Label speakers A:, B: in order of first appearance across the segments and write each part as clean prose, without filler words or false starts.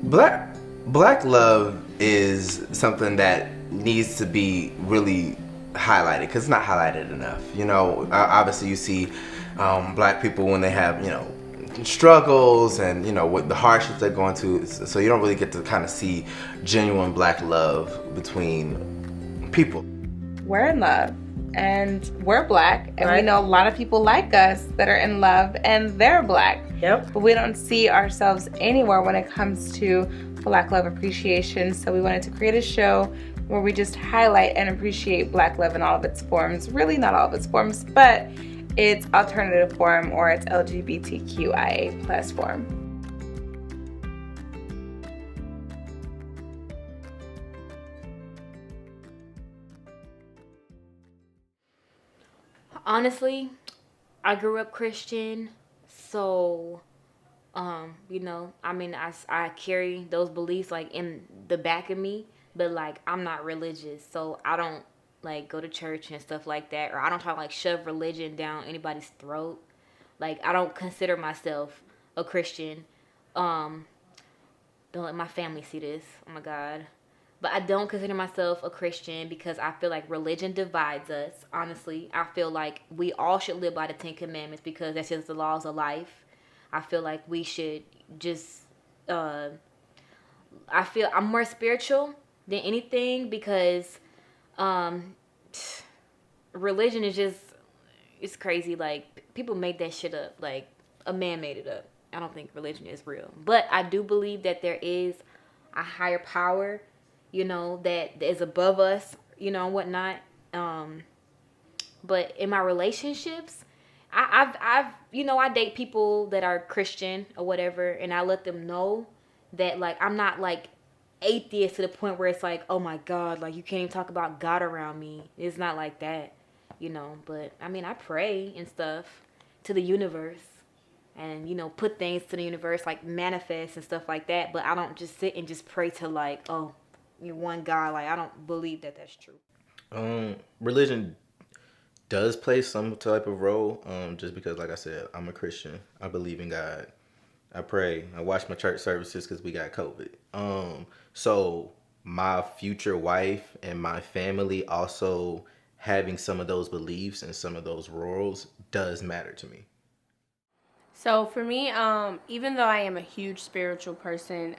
A: Black love is something that needs to be really highlighted because it's not highlighted enough. You know, obviously you see black people when they have, you know, struggles and, you know, what the hardships they're going to, so you don't really get to kind of see genuine black love between people.
B: We're in love and we're black, and
C: Right.
B: we know a lot of people like us that are in love and they're black.
C: Yep.
B: But we don't see ourselves anywhere when it comes to black love appreciation. So we wanted to create a show where we just highlight and appreciate black love in all of its forms. Really not all of its forms, but its alternative form or its LGBTQIA plus form.
D: Honestly, I grew up Christian, so you know, I mean, I carry those beliefs like in the back of me, but like I'm not religious, so I don't like go to church and stuff like that, or I don't try to like shove religion down anybody's throat. Like I don't consider myself a Christian. Don't let my family see this. Oh my God. But I don't consider myself a Christian because I feel like religion divides us. Honestly, I feel like we all should live by the 10 Commandments because that's just the laws of life. I feel like we should just, I feel I'm more spiritual than anything because religion is just, it's crazy. Like, people make that shit up. Like, a man made it up. I don't think religion is real. But I do believe that there is a higher power, you know, that is above us, you know, and whatnot. But in my relationships, I've you know, I date people that are Christian or whatever, and I let them know that like I'm not like atheist to the point where it's like, oh my God, like you can't even talk about God around me. It's not like that, you know. But I mean, I pray and stuff to the universe, and you know, put things to the universe like manifest and stuff like that. But I don't just sit and just pray to like, oh, you one God. Like I don't believe that that's true.
A: Religion does play some type of role, just because, like I said, I'm a Christian. I believe in God. I pray. I watch my church services because we got COVID. So my future wife and my family also having some of those beliefs and some of those roles does matter to me.
C: So for me, even though I am a huge spiritual person,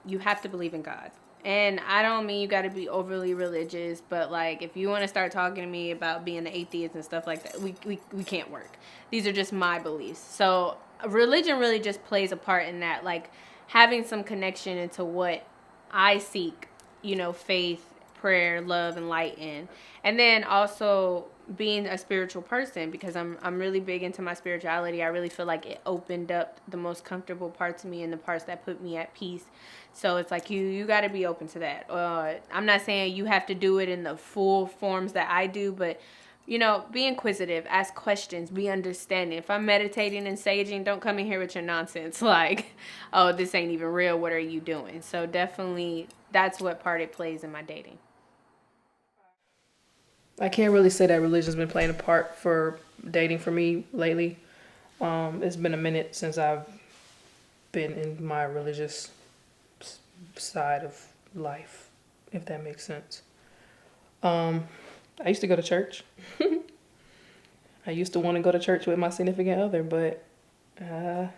C: you have to believe in God. And I don't mean you got to be overly religious, but like if you want to start talking to me about being an atheist and stuff like that, we can't work. These are just my beliefs. So religion really just plays a part in that, like having some connection into what I seek, you know, faith, prayer, love, and light in. And then also being a spiritual person because I'm really big into my spirituality. I really feel like it opened up the most comfortable parts of me and the parts that put me at peace. So it's like you got to be open to that. I'm not saying you have to do it in the full forms that I do, but you know, be inquisitive, ask questions, be understanding. If I'm meditating and saging, don't come in here with your nonsense like, oh, this ain't even real. What are you doing? So definitely that's what part it plays in my dating.
E: I can't really say that religion's been playing a part for dating for me lately. It's been a minute since I've been in my religious side of life, if that makes sense. I used to go to church. I used to want to go to church with my significant other, but I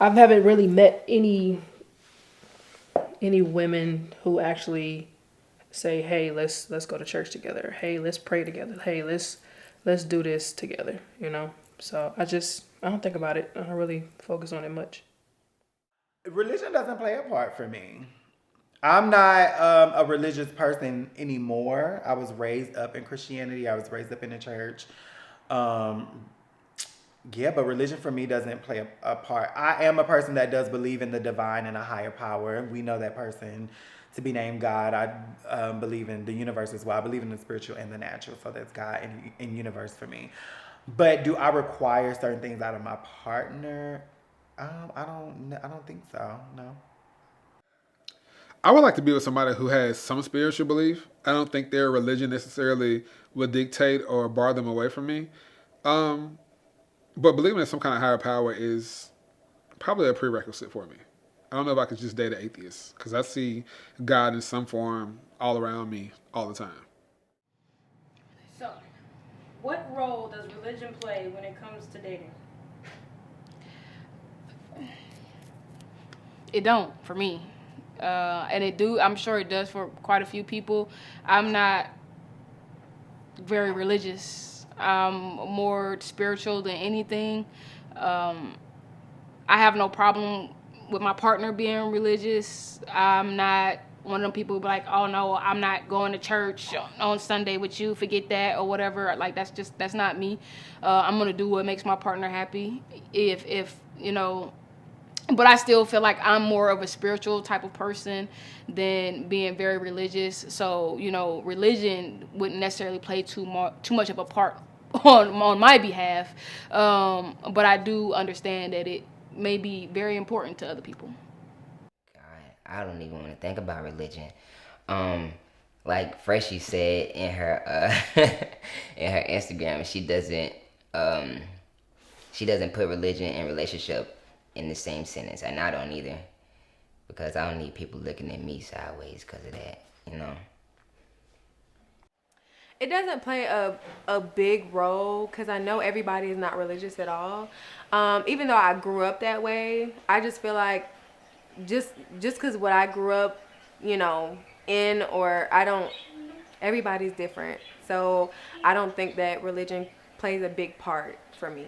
E: haven't really met any women who actually say, hey, let's go to church together. Hey, let's pray together. Hey, let's do this together, you know? So I don't think about it. I don't really focus on it much.
F: Religion doesn't play a part for me. I'm not a religious person anymore. I was raised up in Christianity. I was raised up in the church. Yeah, but religion for me doesn't play a part. I am a person that does believe in the divine and a higher power. We know that person to be named God. I believe in the universe as well. I believe in the spiritual and the natural. So that's God and universe for me. But do I require certain things out of my partner? I don't think so. No.
G: I would like to be with somebody who has some spiritual belief. I don't think their religion necessarily would dictate or bar them away from me. But believing in some kind of higher power is probably a prerequisite for me. I don't know if I could just date an atheist because I see God in some form all around me all the time.
E: So, what role does religion play when it comes to dating?
H: It don't for me, and I'm sure it does for quite a few people. I'm not very religious. I'm more spiritual than anything. I have no problem with my partner being religious. I'm not one of them people who be like, oh no, I'm not going to church on Sunday with you, forget that or whatever. Like that's not me. I'm gonna do what makes my partner happy. If you know, but I still feel like I'm more of a spiritual type of person than being very religious. So, you know, religion wouldn't necessarily play too much of a part on my behalf. But I do understand that it may be very important to other people.
I: God, I don't even want to think about religion. Like Freshie said in her in her Instagram, she doesn't put religion and relationship in the same sentence, and I don't either, because I don't need people looking at me sideways because of that, you know.
C: It doesn't play a big role because I know everybody is not religious at all. Even though I grew up that way, I just feel like just because what I grew up, you know, in, or I don't, everybody's different. So I don't think that religion plays a big part for me.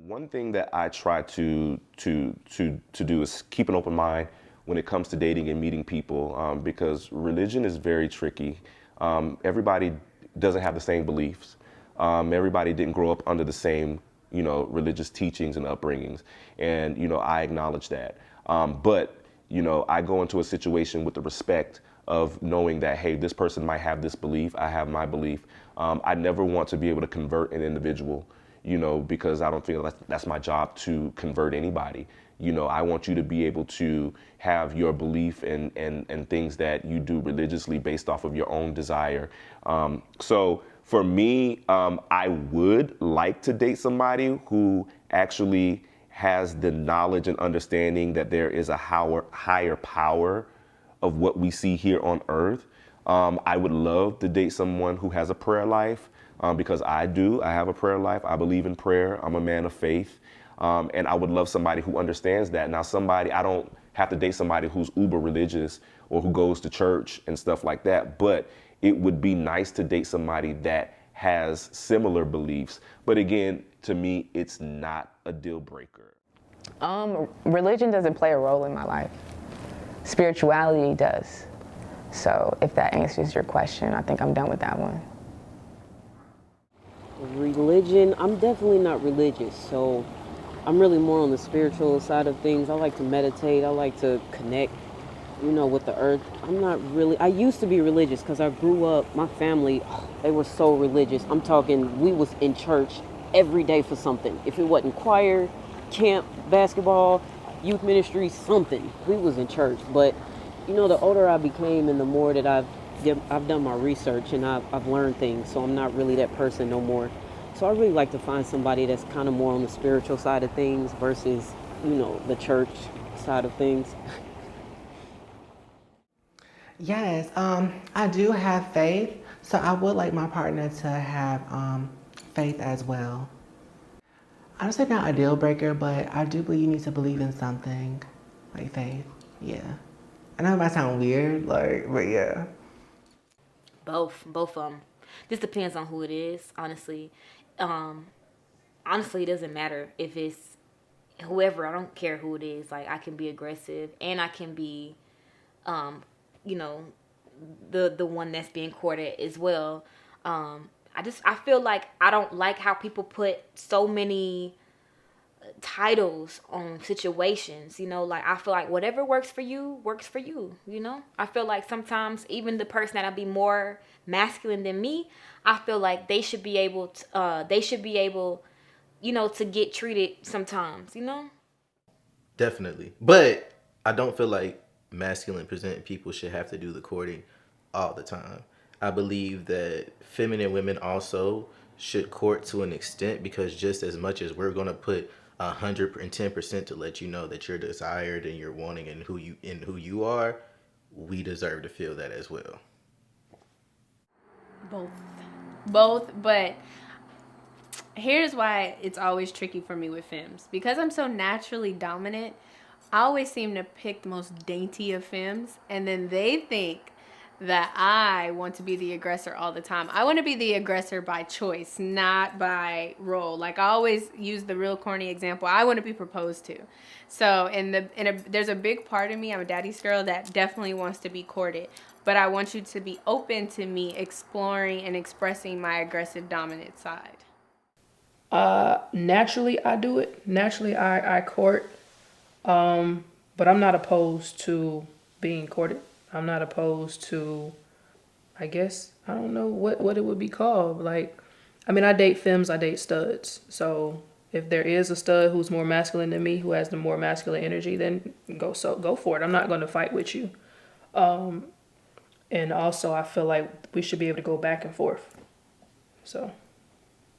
J: One thing that I try to do is keep an open mind when it comes to dating and meeting people, because religion is very tricky. Everybody doesn't have the same beliefs. Everybody didn't grow up under the same, you know, religious teachings and upbringings, and you know, I acknowledge that. But you know, I go into a situation with the respect of knowing that, hey, this person might have this belief, I have my belief. I never want to be able to convert an individual, you know, because I don't feel that's my job to convert anybody. You know, I want you to be able to have your belief and things that you do religiously based off of your own desire. So for me, I would like to date somebody who actually has the knowledge and understanding that there is a higher power of what we see here on earth. I would love to date someone who has a prayer life. Because I have a prayer life. I believe in prayer. I'm a man of faith. And I would love somebody who understands that. Now, I don't have to date somebody who's uber religious or who goes to church and stuff like that. But it would be nice to date somebody that has similar beliefs. But again, to me, it's not a deal breaker.
K: Religion doesn't play a role in my life. Spirituality does. So if that answers your question, I think I'm done with that one.
L: Religion, I'm definitely not religious, so I'm really more on the spiritual side of things. I like to meditate, I like to connect, you know, with the earth. I used to be religious because I grew up, my family, they were so religious. I'm talking, we was in church every day for something. If it wasn't choir, camp, basketball, youth ministry, something, we was in church. But, you know, the older I became and the more that I've done my research and I've learned things, so I'm not really that person no more. So I really like to find somebody that's kind of more on the spiritual side of things versus, you know, the church side of things.
M: Yes, I do have faith, so I would like my partner to have faith as well. I don't say not a deal breaker, but I do believe you need to believe in something, like faith. Yeah, I know it might sound weird, but yeah.
D: Both of them. This depends on who it is, honestly. Honestly, it doesn't matter if it's whoever. I don't care who it is. Like, I can be aggressive and I can be, you know, the one that's being courted as well. I feel like I don't like how people put so many titles on situations, you know. Like, I feel like whatever works for you, you know. I feel like sometimes even the person that'll be more masculine than me, I feel like they should be able to you know, to get treated sometimes, you know.
A: Definitely, but I don't feel like masculine presenting people should have to do the courting all the time. I believe that feminine women also should court to an extent, because just as much as we're going to put 110% to let you know that you're desired and you're wanting and who you are, we deserve to feel that as well.
C: Both, but here's why it's always tricky for me with femmes. Because I'm so naturally dominant, I always seem to pick the most dainty of femmes, and then they think that I want to be the aggressor all the time. I want to be the aggressor by choice, not by role. Like, I always use the real corny example. I want to be proposed to. So there's a big part of me, I'm a daddy's girl, that definitely wants to be courted. But I want you to be open to me exploring and expressing my aggressive dominant side.
E: Naturally, I do it. Naturally, I court. But I'm not opposed to being courted. I'm not opposed to, I guess, I don't know what it would be called. Like, I mean, I date femmes, I date studs. So if there is a stud who's more masculine than me, who has the more masculine energy, then go for it. I'm not going to fight with you. And also, I feel like we should be able to go back and forth. So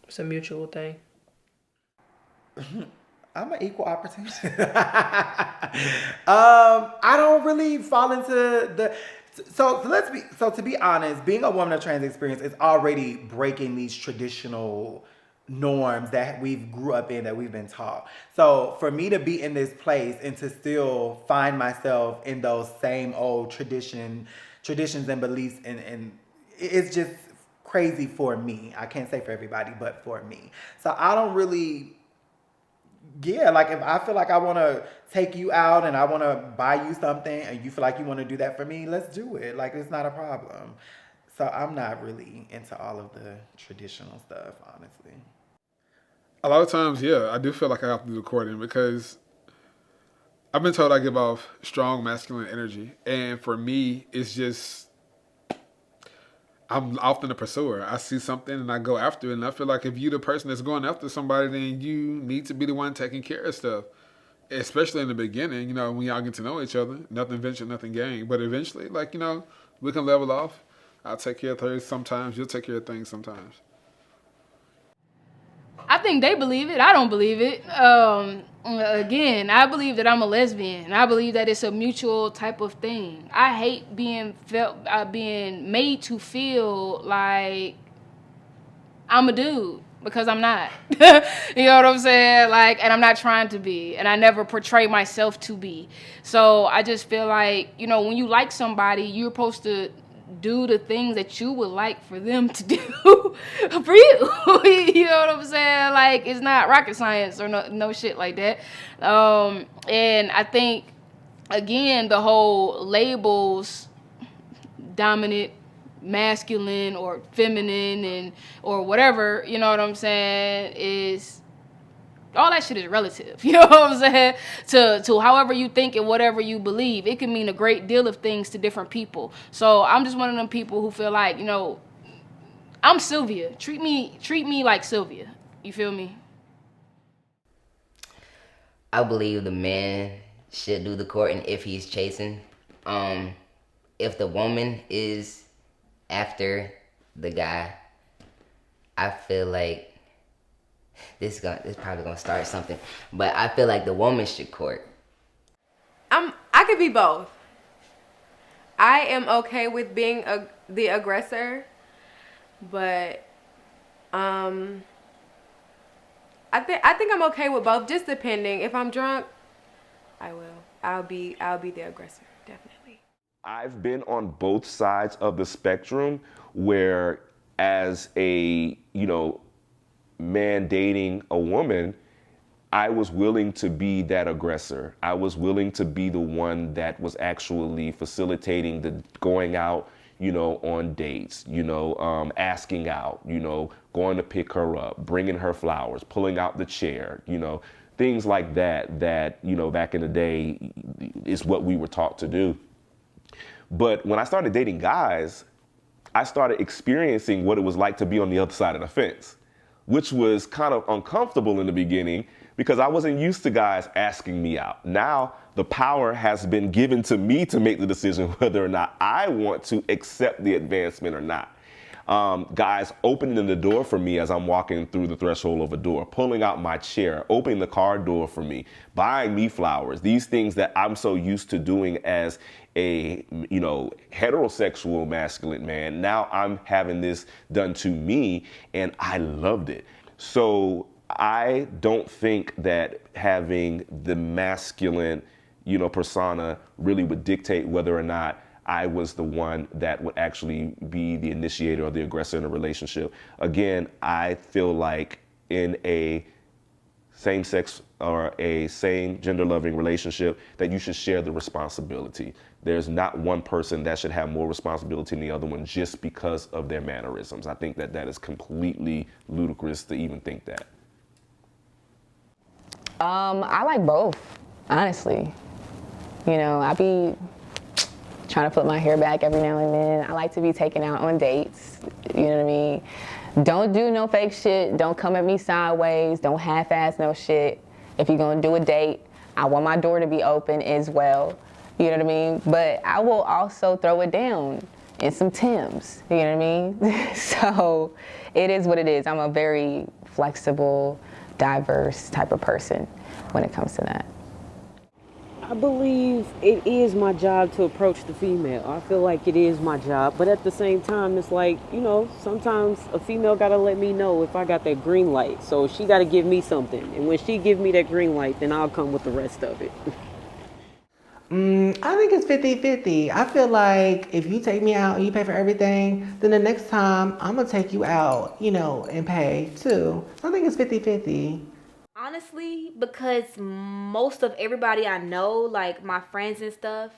E: it's a mutual thing.
F: I'm an equal opportunity. I don't really fall into the. So to be honest, being a woman of trans experience is already breaking these traditional norms that we've grew up in, that we've been taught. So for me to be in this place and to still find myself in those same old traditions and beliefs, and it's just crazy for me. I can't say for everybody, but for me. So I don't really. Yeah, like if I feel like I want to take you out and I want to buy you something and you feel like you want to do that for me, let's do it. Like, it's not a problem. So I'm not really into all of the traditional stuff, honestly.
G: A lot of times, yeah, I do feel like I have to do the courting because I've been told I give off strong masculine energy. And for me, it's just, I'm often a pursuer. I see something and I go after it. And I feel like if you're the person that's going after somebody, then you need to be the one taking care of stuff. Especially in the beginning, you know, when y'all get to know each other. Nothing ventured, nothing gained. But eventually, like, you know, we can level off. I'll take care of things sometimes. You'll take care of things sometimes.
H: I think they believe it. I don't believe it. Again, I believe that I'm a lesbian. I believe that it's a mutual type of thing. I hate being made to feel like I'm a dude, because I'm not. You know what I'm saying? Like, and I'm not trying to be, and I never portray myself to be. So I just feel like, you know, when you like somebody, you're supposed to do the things that you would like for them to do for you. You know what I'm saying? Like, it's not rocket science or no shit like that. And I think, again, the whole labels, dominant, masculine, or feminine, and or whatever, you know what I'm saying, is all that shit is relative. You know what I'm saying? To however you think and whatever you believe. It can mean a great deal of things to different people. So I'm just one of them people who feel like, you know, I'm Sylvia. Treat me like Sylvia. You feel me?
I: I believe the man should do the courting if he's chasing. If the woman is after the guy, I feel like this probably gonna start something, but I feel like the woman should court.
B: I could be both. I am okay with being the aggressor, but I think I'm okay with both. Just depending. If I'm drunk, I'll be the aggressor, definitely.
J: I've been on both sides of the spectrum where, as a, you know, man dating a woman, I was willing to be that aggressor. I was willing to be the one that was actually facilitating the going out, you know, on dates, you know, asking out, you know, going to pick her up, bringing her flowers, pulling out the chair, you know, things like that, you know, back in the day is what we were taught to do. But when I started dating guys, I started experiencing what it was like to be on the other side of the fence, which was kind of uncomfortable in the beginning because I wasn't used to guys asking me out. Now the power has been given to me to make the decision whether or not I want to accept the advancement or not. Guys opening the door for me as I'm walking through the threshold of a door, pulling out my chair, opening the car door for me, buying me flowers. These things that I'm so used to doing as a, heterosexual masculine man. Now I'm having this done to me, and I loved it. So I don't think that having the masculine, persona really would dictate whether or not I was the one that would actually be the initiator or the aggressor in a relationship. Again, I feel like in a same-sex or a same gender-loving relationship that you should share the responsibility. There's not one person that should have more responsibility than the other one just because of their mannerisms. I think that that is completely ludicrous to even think that.
K: I like both, honestly. I be trying to put my hair back every now and then. I like to be taken out on dates. You know what I mean? Don't do no fake shit. Don't come at me sideways. Don't half-ass no shit. If you're gonna do a date, I want my door to be open as well. You know what I mean? But I will also throw it down in some Timbs. You know what I mean? So it is what it is. I'm a very flexible, diverse type of person when it comes to that.
L: I believe it is my job to approach the female. I feel like it is my job, but at the same time, it's like, sometimes a female gotta let me know if I got that green light. So she gotta give me something, and when she give me that green light, then I'll come with the rest of it.
M: I think it's 50-50. I feel like if you take me out and you pay for everything, then the next time I'm gonna take you out, and pay too. So I think it's 50-50.
D: Honestly, because most of everybody I know, like my friends and stuff,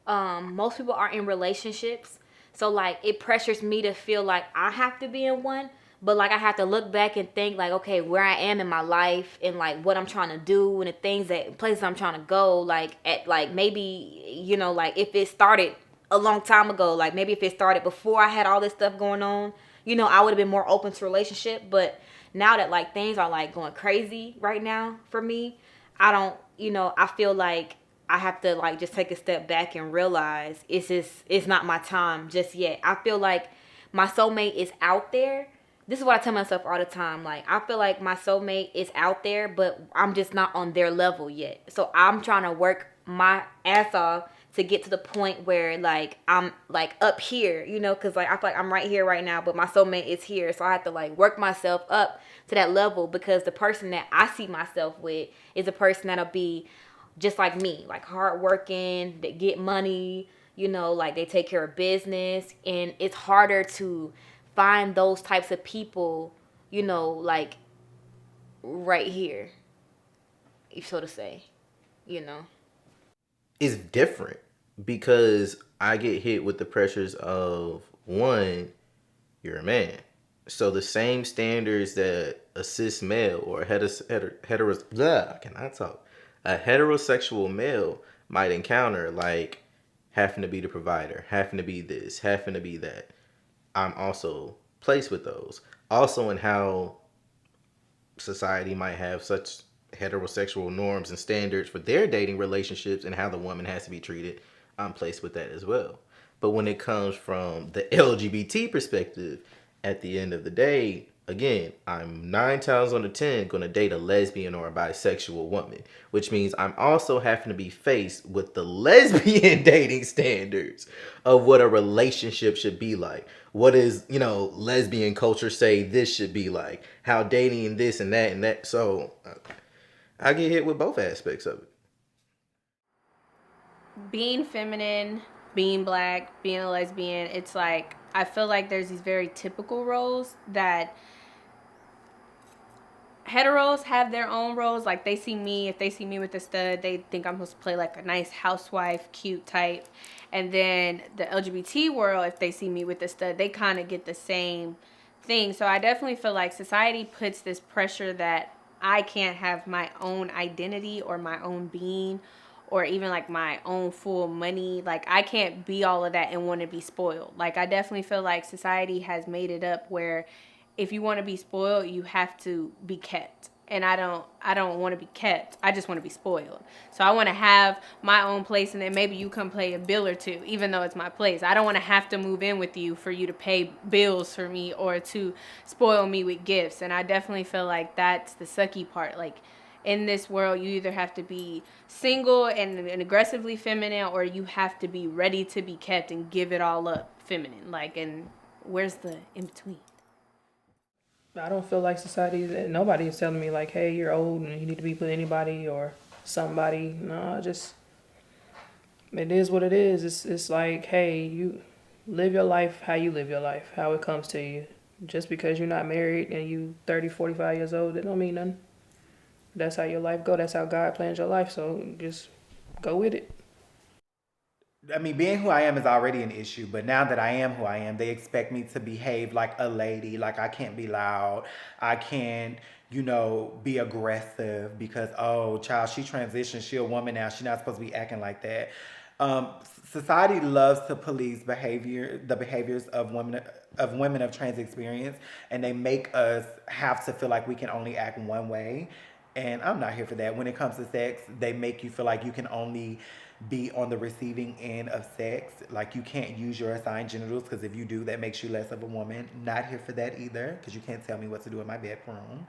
D: most people are in relationships. So like it pressures me to feel like I have to be in one. But like I have to look back and think like, okay, where I am in my life and like what I'm trying to do and the places I'm trying to go, like at like maybe, like if it started a long time ago, like maybe if it started before I had all this stuff going on, I would have been more open to relationship. But now that like things are like going crazy right now for me, I don't, I feel like I have to like just take a step back and realize it's not my time just yet. I feel like my soulmate is out there. This is what I tell myself all the time. Like, I feel like my soulmate is out there, but I'm just not on their level yet. So I'm trying to work my ass off to get to the point where like I'm like up here, because like I feel like I'm right here right now, but my soulmate is here. So I have to like work myself up to that level, because the person that I see myself with is a person that'll be just like me, like hardworking, they get money, like they take care of business, and it's harder to find those types of people, like right here, so to say,
A: It's different because I get hit with the pressures of, one, you're a man. So the same standards that a cis male or a heterosexual male might encounter, like having to be the provider, having to be this, having to be that, I'm also placed with those. Also in how society might have such heterosexual norms and standards for their dating relationships and how the woman has to be treated, I'm placed with that as well. But when it comes from the LGBT perspective, at the end of the day, again, I'm 9 times out of 10 going to date a lesbian or a bisexual woman, which means I'm also having to be faced with the lesbian dating standards of what a relationship should be like. What is, lesbian culture say this should be like, how dating this and that and that. So I get hit with both aspects of it.
C: Being feminine, being black, being a lesbian, it's like, I feel like there's these very typical roles that heteros have their own roles. Like if they see me with a stud, they think I'm supposed to play like a nice housewife, cute type. And then the LGBT world, if they see me with a stud, they kind of get the same thing. So I definitely feel like society puts this pressure that I can't have my own identity or my own being, or even like my own full money. Like I can't be all of that and want to be spoiled. Like I definitely feel like society has made it up where if you want to be spoiled, you have to be kept. and I don't want to be kept. I just want to be spoiled. So I want to have my own place, and then maybe you come play a bill or two, even though it's my place. I don't want to have to move in with you for you to pay bills for me or to spoil me with gifts. And I definitely feel like that's the sucky part. Like, in this world, you either have to be single and aggressively feminine, or you have to be ready to be kept and give it all up feminine. Like, and where's the in between?
E: I don't feel like nobody is telling me like, hey, you're old and you need to be with anybody or somebody. No, it is what it is. It's like, hey, you live your life how you live your life, how it comes to you. Just because you're not married and you 30, 45 years old, that don't mean nothing. That's how your life go. That's how God plans your life. So just go with it.
F: I mean, being who I am is already an issue, but now that I am who I am, they expect me to behave like a lady. Like, I can't be loud. I can't, be aggressive because, oh, child, she transitioned. She a woman now. She's not supposed to be acting like that. Society loves to police the behaviors of women of trans experience, and they make us have to feel like we can only act one way. And I'm not here for that. When it comes to sex, they make you feel like you can only be on the receiving end of sex. Like, you can't use your assigned genitals, because if you do, that makes you less of a woman. Not here for that either, because you can't tell me what to do in my bedroom.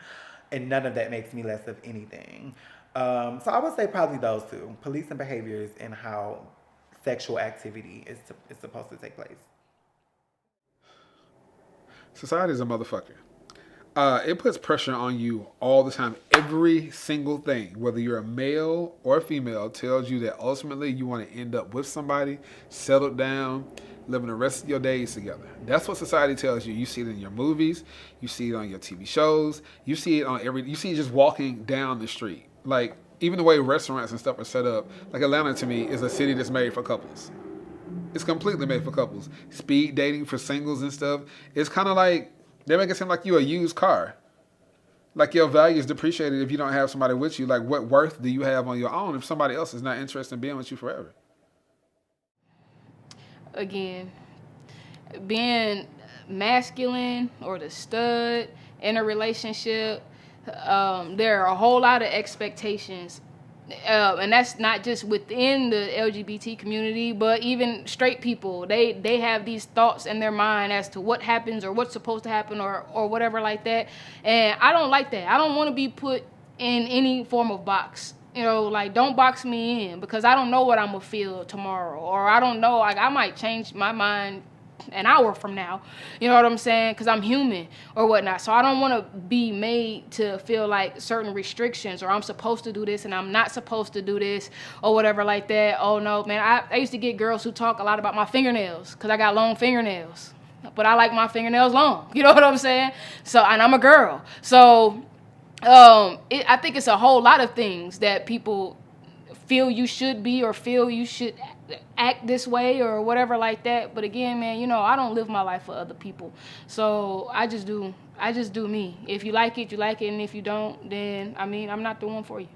F: And none of that makes me less of anything. So I would say probably those two. Policing behaviors and how sexual activity is supposed to take place.
G: Society is a motherfucker. It puts pressure on you all the time. Every single thing, whether you're a male or a female, tells you that ultimately you want to end up with somebody, settled down, living the rest of your days together. That's what society tells you. You see it in your movies, you see it on your TV shows, you see it you see it just walking down the street. Like, even the way restaurants and stuff are set up, like Atlanta to me is a city that's made for couples. It's completely made for couples. Speed dating for singles and stuff. It's kind of like, they make it seem like you're a used car. Like, your value is depreciated if you don't have somebody with you. Like, what worth do you have on your own if somebody else is not interested in being with you forever?
H: Again, being masculine or the stud in a relationship, there are a whole lot of expectations. And that's not just within the LGBT community, but even straight people. They have these thoughts in their mind as to what happens or what's supposed to happen or whatever like that. And I don't like that. I don't want to be put in any form of box. Like, don't box me in, because I don't know what I'm going to feel tomorrow. Or I don't know, like, I might change my mind an hour from now, you know what I'm saying, because I'm human or whatnot. So I don't want to be made to feel like certain restrictions, or I'm supposed to do this and I'm not supposed to do this or whatever like that. Oh no, man, I used to get girls who talk a lot about my fingernails because I got long fingernails, but I like my fingernails long, you know what I'm saying? So, and I'm a girl, so I think it's a whole lot of things that people feel you should be or feel you should act this way or whatever like that. But again, man, I don't live my life for other people. So I just do me. If you like it, you like it. And if you don't, then, I'm not the one for you.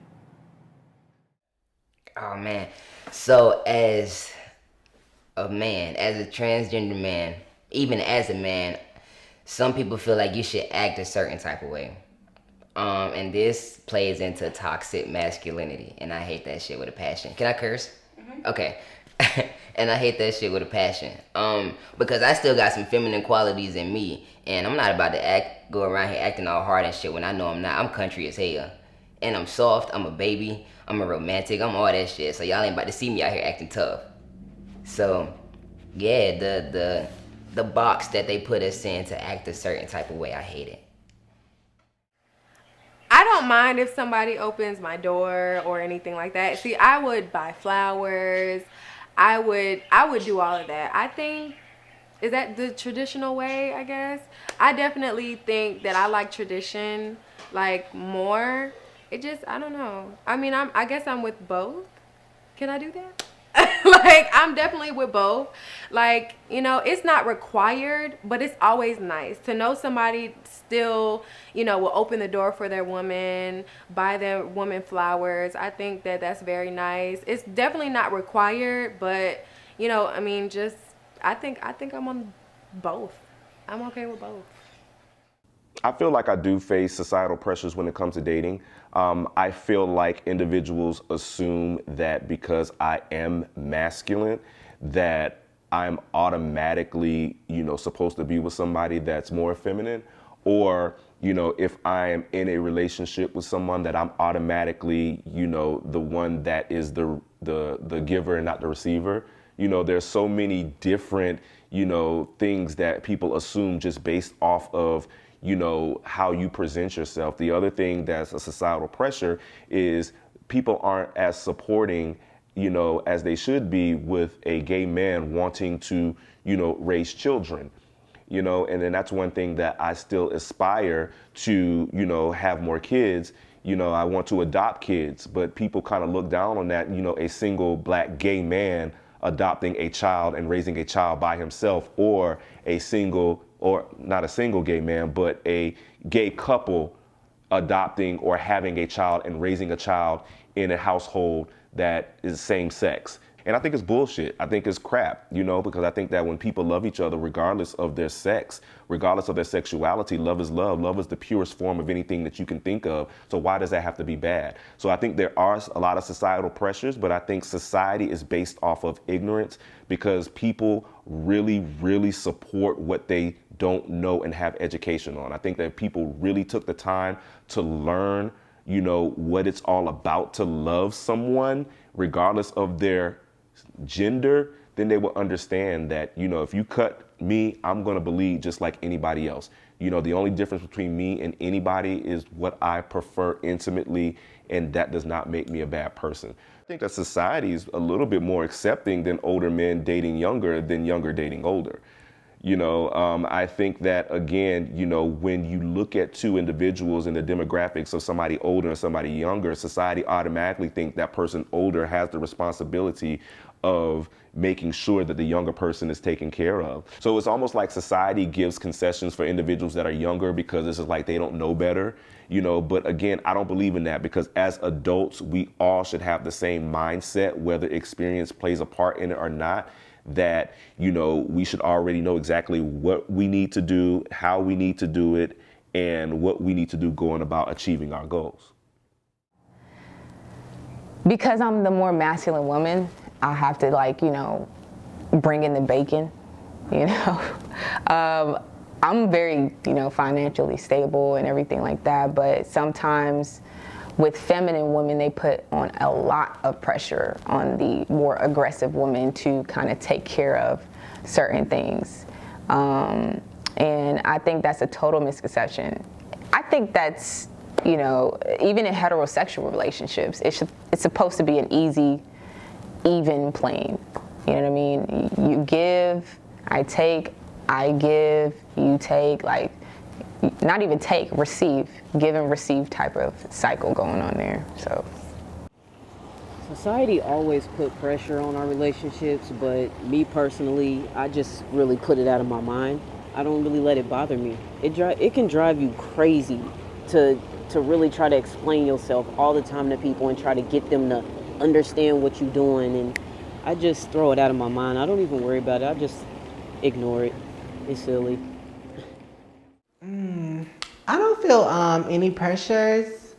I: Oh, man. So as a man, as a transgender man, even as a man, some people feel like you should act a certain type of way. And this plays into toxic masculinity, and I hate that shit with a passion. Can I curse? Mm-hmm. Okay. And I hate that shit with a passion. Because I still got some feminine qualities in me, and I'm not about to go around here acting all hard and shit when I know I'm not. I'm country as hell. And I'm soft, I'm a baby, I'm a romantic, I'm all that shit. So y'all ain't about to see me out here acting tough. So, yeah, the box that they put us in to act a certain type of way, I hate it.
B: I don't mind if somebody opens my door or anything like that. See, I would buy flowers. I would do all of that. I think, is that the traditional way, I guess? I definitely think that I like tradition, like, more. It just, I don't know. I guess I'm with both. Can I do that? Like, I'm definitely with both. Like, it's not required, but it's always nice to know somebody still, will open the door for their woman, buy their woman flowers. I think that that's very nice. It's definitely not required, but, I think I'm on both. I'm okay with both.
J: I feel like I do face societal pressures when it comes to dating. I feel like individuals assume that because I am masculine, that I'm automatically, supposed to be with somebody that's more feminine, or, if I am in a relationship with someone, that I'm automatically, the one that is the giver and not the receiver. There's so many different, things that people assume just based off of, how you present yourself. The other thing that's a societal pressure is people aren't as supporting, as they should be with a gay man wanting to, raise children. And then that's one thing that I still aspire to, have more kids. I want to adopt kids, but people kind of look down on that, a single black gay man adopting a child and raising a child by himself, or not a single gay man, but a gay couple adopting or having a child and raising a child in a household that is same sex. And I think it's bullshit. I think it's crap, because I think that when people love each other, regardless of their sex, regardless of their sexuality, love is love. Love is the purest form of anything that you can think of. So why does that have to be bad? So I think there are a lot of societal pressures, but I think society is based off of ignorance, because people really, really support what they don't know and have education on. I think that if people really took the time to learn, what it's all about to love someone, regardless of their gender, then they will understand that, if you cut me, I'm going to bleed just like anybody else. The only difference between me and anybody is what I prefer intimately, and that does not make me a bad person. I think that society is a little bit more accepting than older men dating younger than younger dating older. I think that, again, when you look at two individuals in the demographics of somebody older and somebody younger, society automatically thinks that person older has the responsibility of making sure that the younger person is taken care of. So it's almost like society gives concessions for individuals that are younger because it's just like they don't know better, but again, I don't believe in that, because as adults, we all should have the same mindset, whether experience plays a part in it or not, that, we should already know exactly what we need to do, how we need to do it, and what we need to do going about achieving our goals.
K: Because I'm the more masculine woman, I have to bring in the bacon, I'm very, financially stable and everything like that, but sometimes with feminine women, they put on a lot of pressure on the more aggressive women to kind of take care of certain things. And I think that's a total misconception. I think that's, even in heterosexual relationships, it's supposed to be an easy, even plane. You know what I mean? You give, I take, I give, you take, not even take, receive, give and receive type of cycle going on there. So
L: society always put pressure on our relationships, but me personally, I just really put it out of my mind. I don't really let it bother me. It can drive you crazy to really try to explain yourself all the time to people and try to get them to understand what you're doing, and I just throw it out of my mind. I don't even worry about it. I just ignore it. It's silly.
M: I don't feel any pressures,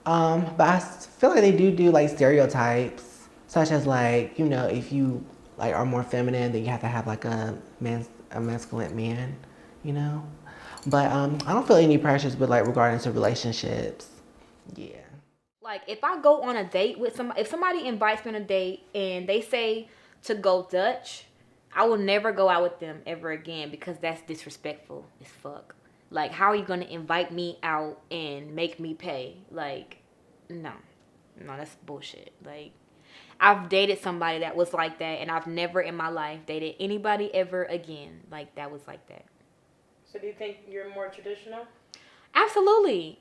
M: but I feel like they do stereotypes, such as if you are more feminine, then you have to have a masculine man, But I don't feel any pressures, but regarding to relationships, yeah.
D: If I go on a date with if somebody invites me on a date and they say to go Dutch, I will never go out with them ever again, because that's disrespectful as fuck. How are you going to invite me out and make me pay? No, that's bullshit. I've dated somebody that was like that, and I've never in my life dated anybody ever again that was like that.
E: So do you think you're more traditional?
D: Absolutely.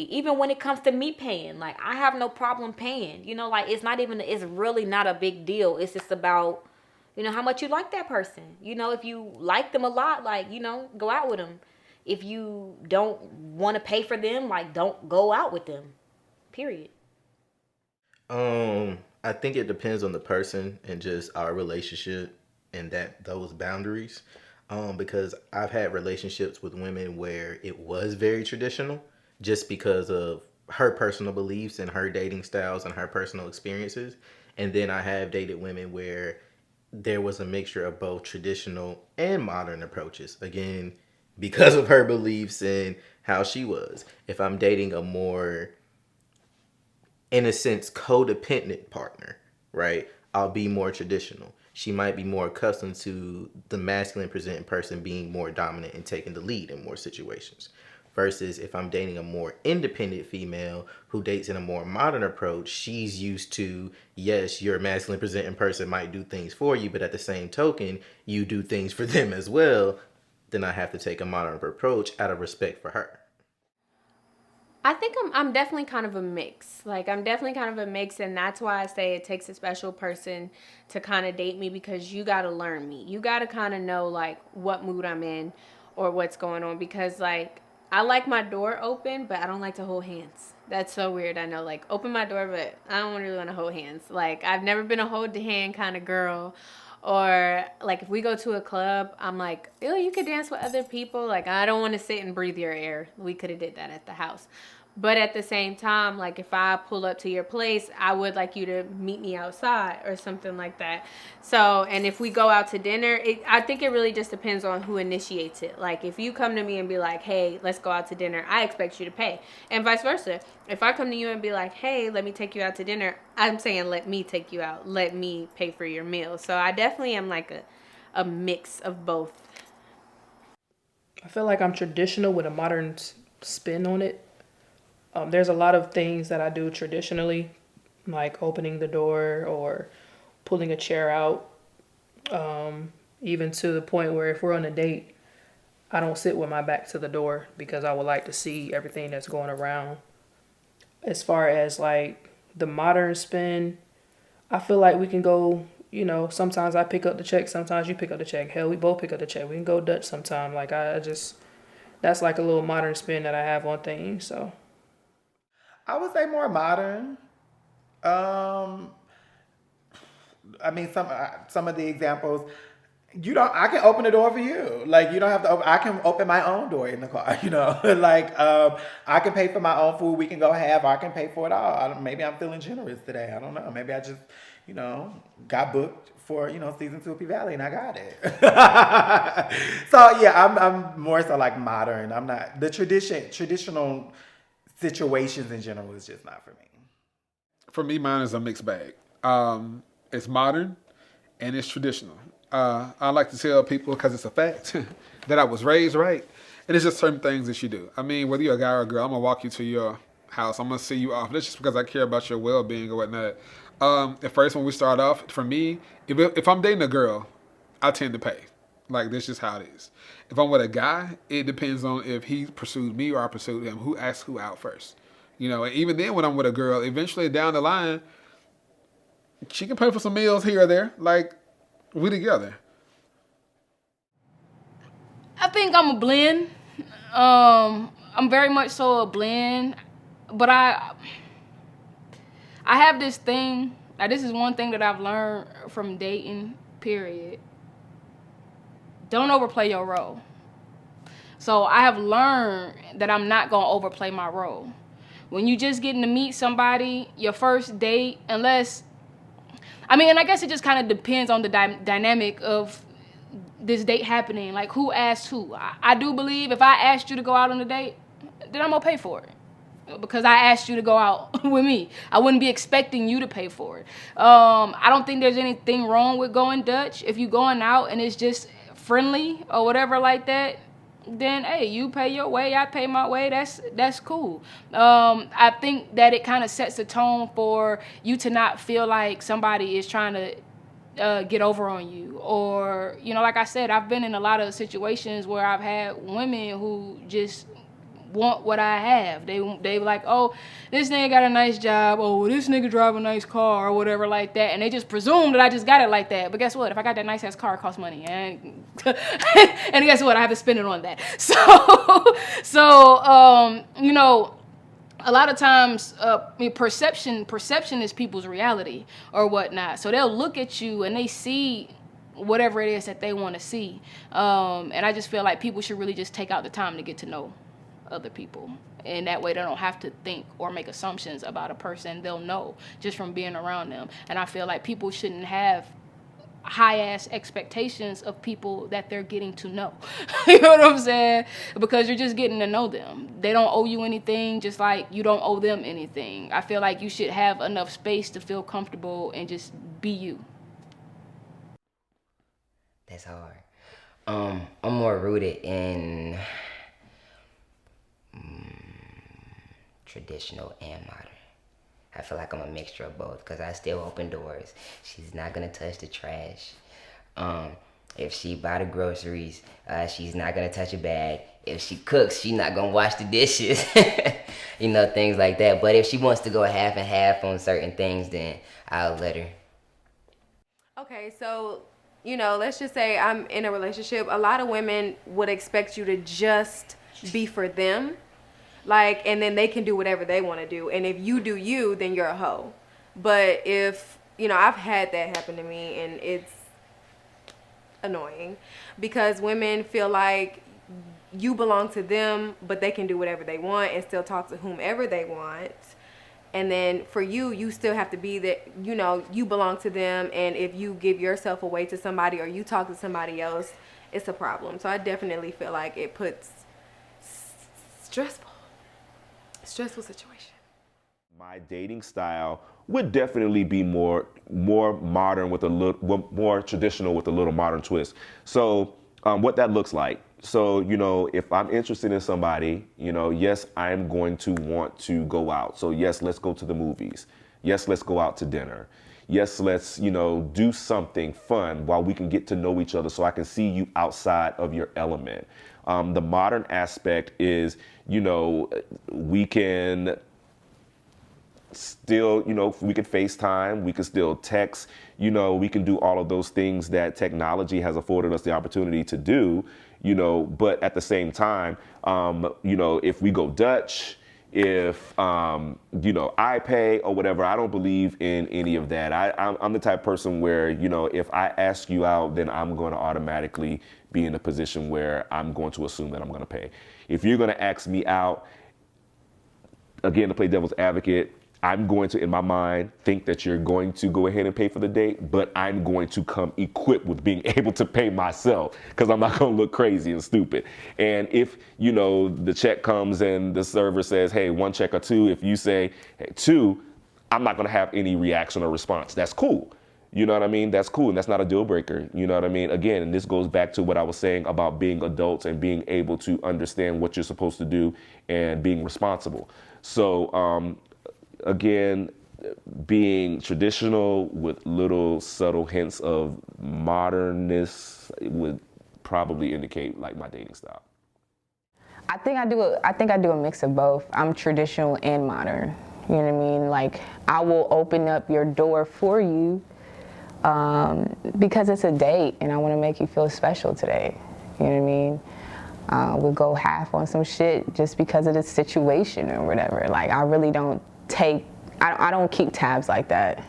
D: Even when it comes to me paying, I have no problem paying. It's really not a big deal. It's just about, how much you like that person. If you like them a lot, go out with them. If you don't want to pay for them, don't go out with them. Period.
A: I think it depends on the person and just our relationship and those boundaries. because I've had relationships with women where it was very traditional just because of her personal beliefs and her dating styles and her personal experiences. And then I have dated women where there was a mixture of both traditional and modern approaches. Again, because of her beliefs and how she was. If I'm dating a more, in a sense, codependent partner, right? I'll be more traditional. She might be more accustomed to the masculine presenting person being more dominant and taking the lead in more situations. Versus if I'm dating a more independent female who dates in a more modern approach, she's used to, yes, your masculine presenting person might do things for you, but at the same token, you do things for them as well. Then I have to take a modern approach out of respect for her.
C: I think I'm definitely kind of a mix. Like, I'm definitely kind of a mix, and that's why I say it takes a special person to kind of date me, because you got to learn me. You got to kind of know, like, what mood I'm in or what's going on, because, like, I like my door open, but I don't like to hold hands. That's so weird, I know. Like, open my door, but I don't really want to hold hands. Like, I've never been a hold the hand kind of girl. Or, like, if we go to a club, I'm like, ew, you could dance with other people. Like, I don't want to sit and breathe your air. We could have did that at the house. But at the same time, like, if I pull up to your place, I would like you to meet me outside or something like that. So, and if we go out to dinner, I think it really just depends on who initiates it. Like, if you come to me and be like, hey, let's go out to dinner, I expect you to pay. And vice versa. If I come to you and be like, hey, let me take you out to dinner, I'm saying let me take you out. Let me pay for your meal. So I definitely am like a mix of both.
E: I feel like I'm traditional with a modern spin on it. There's a lot of things that I do traditionally, like opening the door or pulling a chair out, even to the point where if we're on a date, I don't sit with my back to the door because I would like to see everything that's going around. As far as like the modern spin, I feel like we can go, sometimes I pick up the check, sometimes you pick up the check. Hell, we both pick up the check. We can go Dutch sometime. Like that's like a little modern spin that I have on things, so.
F: I would say more modern. I mean, some of the examples, I can open the door for you. Like, you don't have to I can open my own door in the car, Like, I can pay for my own food. We can go have, or I can pay for it all. Maybe I'm feeling generous today. I don't know. Maybe I just, got booked for, season 2 of P Valley and I got it. So, yeah, I'm more so like modern. I'm not, the traditional situations in general is just not for me.
G: For me, mine is a mixed bag. It's modern and it's traditional. I like to tell people, because it's a fact, that I was raised right. And it's just certain things that you do. I mean, whether you're a guy or a girl, I'm going to walk you to your house. I'm going to see you off. That's just because I care about your well-being or whatnot. At first, when we start off, for me, if I'm dating a girl, I tend to pay. Like, that's just how it is. If I'm with a guy, it depends on if he pursued me or I pursued him. Who asks who out first? And even then when I'm with a girl, eventually down the line, she can pay for some meals here or there. Like, we together.
H: I think I'm a blend. I'm very much so a blend. But I have this thing. Now, this is one thing that I've learned from dating, period. Don't overplay your role. So I have learned that I'm not going to overplay my role. When you just getting to meet somebody, your first date, and I guess it just kind of depends on the dynamic of this date happening. Like, who asked who? I do believe if I asked you to go out on a date, then I'm going to pay for it. Because I asked you to go out with me. I wouldn't be expecting you to pay for it. I don't think there's anything wrong with going Dutch. If you're going out and it's just friendly or whatever like that, then hey, you pay your way, I pay my way. That's cool. I think that it kind of sets the tone for you to not feel like somebody is trying to get over on you, or like I said, I've been in a lot of situations where I've had women who just want what I have. They like, oh, this nigga got a nice job, oh, this nigga drive a nice car or whatever like that, and they just presume that I just got it like that. But guess what? If I got that nice ass car, it costs money, and guess what? I have to spend it on that. So a lot of times perception is people's reality or whatnot. So they'll look at you and they see whatever it is that they want to see. And I just feel like people should really just take out the time to get to know other people. And that way they don't have to think or make assumptions about a person. They'll know just from being around them. And I feel like people shouldn't have high-ass expectations of people that they're getting to know. You know what I'm saying? Because you're just getting to know them. They don't owe you anything, just like you don't owe them anything. I feel like you should have enough space to feel comfortable and just be you.
I: That's hard. I'm more rooted in traditional and modern. I feel like I'm a mixture of both because I still open doors. She's not gonna touch the trash. If she buy the groceries, she's not gonna touch a bag. If she cooks, she's not gonna wash the dishes. You know, things like that. But if she wants to go half and half on certain things, then I'll let her.
N: Okay, so, you know, let's just say I'm in a relationship. A lot of women would expect you to just be for them. Like, and then they can do whatever they want to do. And if you do you, then you're a hoe. But if, you know, I've had that happen to me, and it's annoying because women feel like you belong to them, but they can do whatever they want and still talk to whomever they want. And then for you, you still have to be that, you know, you belong to them. And if you give yourself away to somebody or you talk to somebody else, it's a problem. So I definitely feel like it puts stressful situation.
J: My dating style would definitely be more modern with a little more traditional with a little modern twist. So what that looks like. So, you know, if I'm interested in somebody, you know, yes, I'm going to want to go out. So yes, let's go to the movies. Yes, let's go out to dinner. Yes, let's, you know, do something fun while we can get to know each other so I can see you outside of your element. The modern aspect is, you know, we can still, you know, we can FaceTime, we can still text, you know, we can do all of those things that technology has afforded us the opportunity to do, you know, but at the same time, you know, if we go Dutch, if, you know, I pay or whatever, I don't believe in any of that. I'm the type of person where, you know, if I ask you out, then I'm going to automatically be in a position where I'm going to assume that I'm going to pay. If you're going to ask me out, again, to play devil's advocate, I'm going to, in my mind, think that you're going to go ahead and pay for the date, but I'm going to come equipped with being able to pay myself because I'm not going to look crazy and stupid. And if, you know, the check comes and the server says, hey, one check or two, if you say, hey, two, I'm not going to have any reaction or response. That's cool. You know what I mean? That's cool. And that's not a deal breaker. You know what I mean? Again, and this goes back to what I was saying about being adults and being able to understand what you're supposed to do and being responsible. So, again, being traditional with little subtle hints of modernness would probably indicate like my dating style.
K: I think I do a mix of both. I'm traditional and modern. You know what I mean? Like, I will open up your door for you because it's a date and I want to make you feel special today. You know what I mean? We'll go half on some shit just because of the situation or whatever. Like, I really don't I don't keep tabs like that.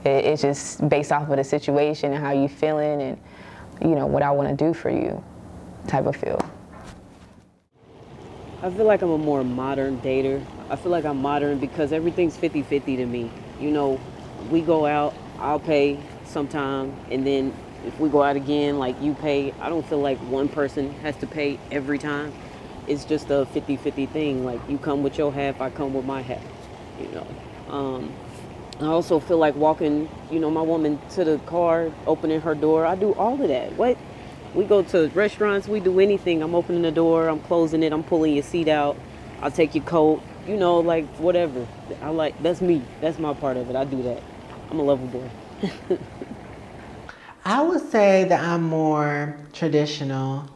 K: It's just based off of the situation and how you feeling and, you know, what I want to do for you type of feel.
L: I feel like I'm a more modern dater. I feel like I'm modern because everything's 50-50 to me. You know, we go out, I'll pay sometime, and then if we go out again, like you pay, I don't feel like one person has to pay every time. It's just a 50-50 thing. Like, you come with your half, I come with my half. You know, I also feel like walking, you know, my woman to the car, opening her door. I do all of that. What? We go to restaurants, we do anything. I'm opening the door, I'm closing it, I'm pulling your seat out. I'll take your coat, you know, like whatever. That's me. That's my part of it. I do that. I'm a lover boy.
M: I would say that I'm more traditional.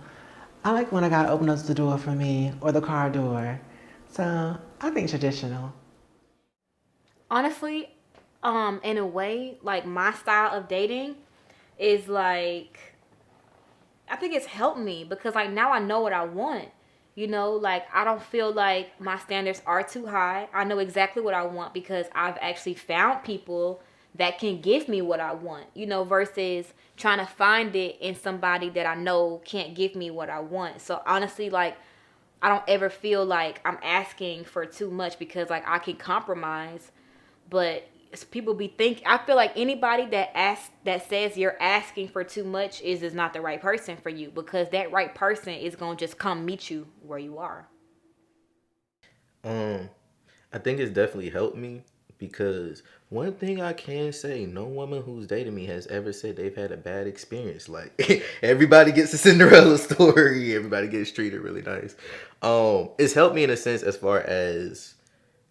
M: I like when a guy opens the door for me or the car door. So I think traditional.
D: Honestly, in a way, like, my style of dating is like, I think it's helped me because, like, now I know what I want. You know, like, I don't feel like my standards are too high. I know exactly what I want because I've actually found people that can give me what I want, you know, versus trying to find it in somebody that I know can't give me what I want. So honestly, like, I don't ever feel like I'm asking for too much, because like I can compromise, but people be I feel like anybody that says you're asking for too much is not the right person for you, because that right person is going to just come meet you where you are.
A: I think it's definitely helped me, because one thing I can say, no woman who's dated me has ever said they've had a bad experience. Like, everybody gets a Cinderella story, everybody gets treated really nice. It's helped me in a sense as far as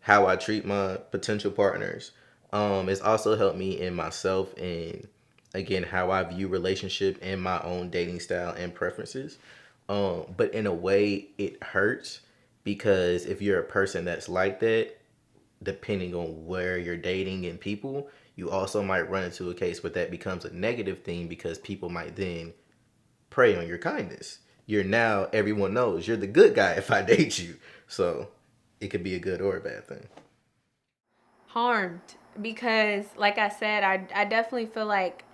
A: how I treat my potential partners. It's also helped me in myself and, again, how I view relationship and my own dating style and preferences. But in a way, it hurts, because if you're a person that's like that, depending on where you're dating and people, you also might run into a case where that becomes a negative thing, because people might then prey on your kindness. You're now, everyone knows you're the good guy if I date you. So it could be a good or a bad thing.
C: Harmed, because like I said, I definitely feel like,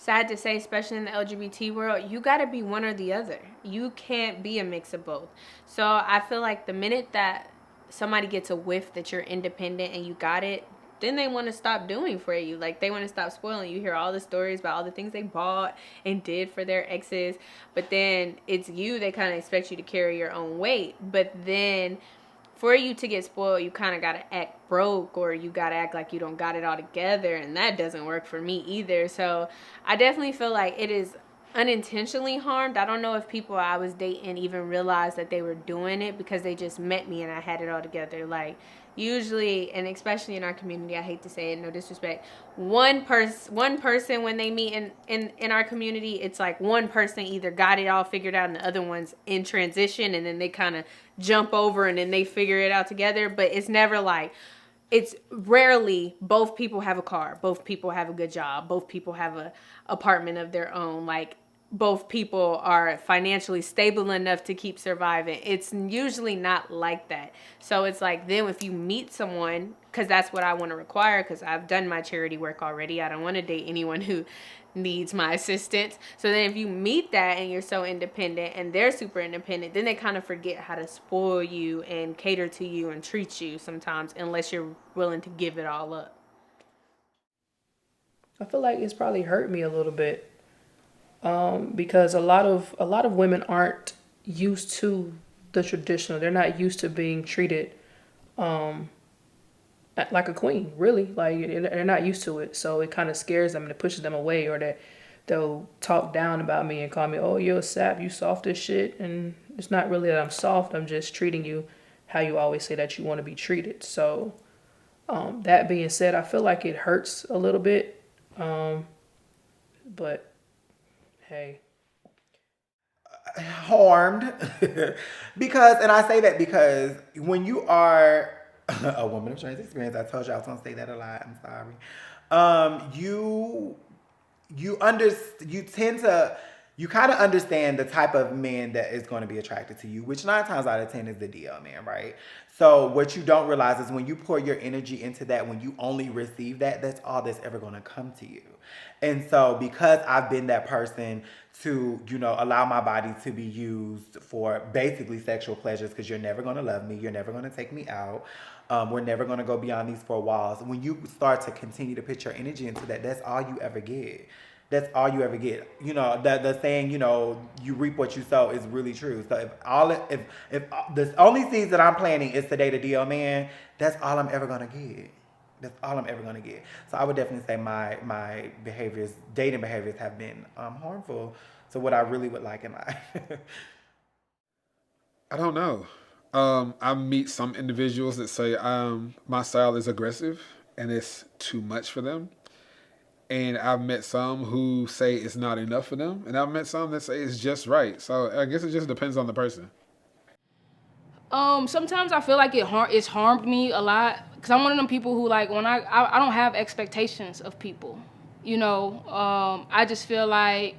C: sad to say, especially in the LGBT world, you got to be one or the other. You can't be a mix of both. So I feel like the minute that somebody gets a whiff that you're independent and you got it, then they want to stop doing for you. Like, they want to stop spoiling. You hear all the stories about all the things they bought and did for their exes, but then it's you, they kind of expect you to carry your own weight. But then for you to get spoiled, you kind of got to act broke, or you got to act like you don't got it all together, and that doesn't work for me either. So I definitely feel like it is unintentionally harmed. I don't know if people I was dating even realized that they were doing it, because they just met me and I had it all together. Like, usually, and especially in our community, I hate to say it, no disrespect, one person when they meet in our community, it's like one person either got it all figured out and the other one's in transition, and then they kind of jump over and then they figure it out together. But it's never like, it's rarely both people have a car, both people have a good job, both people have a apartment of their own, like both people are financially stable enough to keep surviving. It's usually not like that. So it's like, then if you meet someone, because that's what I want to require, because I've done my charity work already, I don't want to date anyone who needs my assistance. So then if you meet that and you're so independent and they're super independent, then they kind of forget how to spoil you and cater to you and treat you sometimes, unless you're willing to give it all up.
E: I feel like it's probably hurt me a little bit, because a lot of women aren't used to the traditional. They're not used to being treated like a queen, really. Like, they're not used to it, so it kind of scares them and it pushes them away, or that they'll talk down about me and call me, oh, you're a sap, you soft as shit. And it's not really that I'm soft, I'm just treating you how you always say that you want to be treated. So that being said, I feel like it hurts a little bit, but hey.
F: Harmed. Because, and I say that because when you are a woman of trans experience, I told you I was gonna say that a lot, I'm sorry. You kind of understand the type of man that is going to be attracted to you, which 9 times out of 10 is the DL man, right? So what you don't realize is when you pour your energy into that, when you only receive that, that's all that's ever going to come to you. And so because I've been that person to, allow my body to be used for basically sexual pleasures, because you're never going to love me, you're never going to take me out, we're never going to go beyond these 4 walls. When you start to continue to put your energy into that, that's all you ever get. That's all you ever get. The saying, you reap what you sow is really true. So if the only seeds that I'm planting is to date a DL man, that's all I'm ever gonna get. That's all I'm ever gonna get. So I would definitely say my behaviors, dating behaviors, have been harmful to what I really would like in life.
G: I don't know. I meet some individuals that say my style is aggressive and it's too much for them. And I've met some who say it's not enough for them. And I've met some that say it's just right. So I guess it just depends on the person.
H: Sometimes I feel like it's harmed me a lot. Because I'm one of them people who, like, when I don't have expectations of people. I just feel like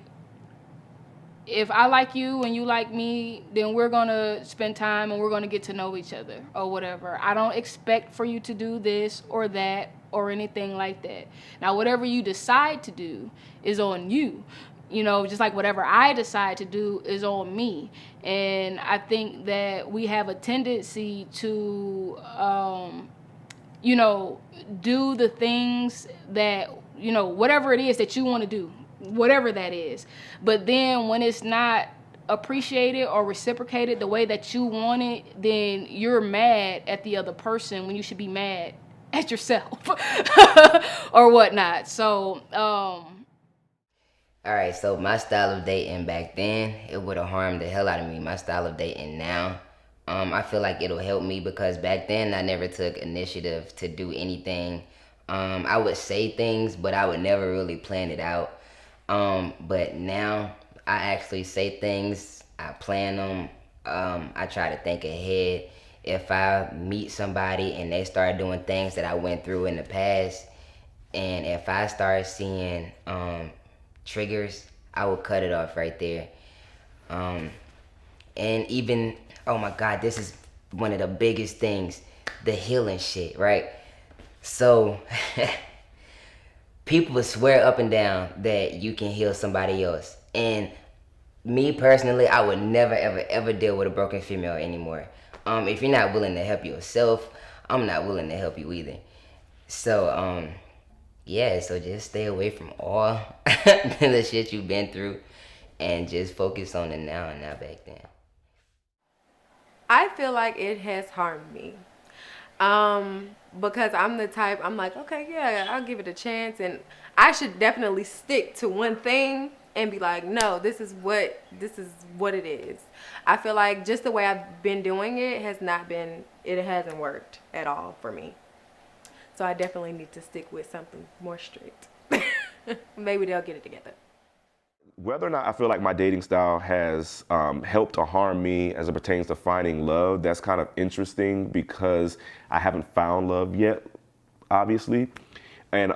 H: if I like you and you like me, then we're going to spend time and we're going to get to know each other or whatever. I don't expect for you to do this or that. or anything like that. Now, whatever you decide to do is on you. You know, just like whatever I decide to do is on me. And I think that we have a tendency to, you know, do the things that, you know, whatever it is that you want to do, whatever that is. But then when it's not appreciated or reciprocated the way that you want it, then you're mad at the other person when you should be mad at yourself or whatnot. So,
I: all right, so my style of dating back then, it would have harmed the hell out of me. My style of dating now, I feel like it'll help me because back then I never took initiative to do anything. I would say things, but I would never really plan it out. But now I actually say things, I plan them, I try to think ahead. If I meet somebody and they start doing things that I went through in the past, and if I start seeing triggers, I will cut it off right there. And even, oh my God, this is one of the biggest things, the healing shit, right? So people swear up and down that you can heal somebody else. And me personally, I would never, ever, ever deal with a broken female anymore. If you're not willing to help yourself, I'm not willing to help you either. So, yeah, so just stay away from all the shit you've been through and just focus on the now and not back then.
N: I feel like it has harmed me. Because I'm the type, I'm like, okay, yeah, I'll give it a chance. And I should definitely stick to one thing and be like, no, this is what it is. I feel like just the way I've been doing it hasn't worked at all for me. So I definitely need to stick with something more strict. Maybe they'll get it together.
J: Whether or not I feel like my dating style has helped or harmed me as it pertains to finding love, that's kind of interesting because I haven't found love yet, obviously. And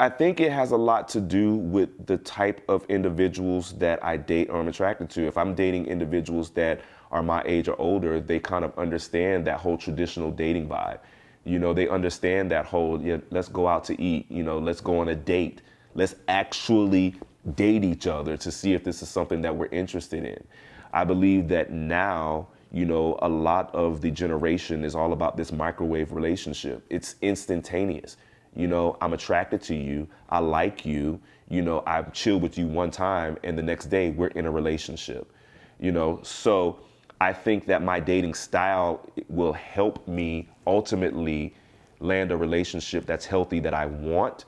J: I think it has a lot to do with the type of individuals that I date or I'm attracted to. If I'm dating individuals that are my age or older, they kind of understand that whole traditional dating vibe. You know, they understand that whole, yeah, let's go out to eat, you know, let's go on a date. Let's actually date each other to see if this is something that we're interested in. I believe that now, you know, a lot of the generation is all about this microwave relationship. It's instantaneous. You know, I'm attracted to you. I like you. You know, I've chilled with you one time and the next day we're in a relationship. You know, so I think that my dating style will help me ultimately land a relationship that's healthy that I want,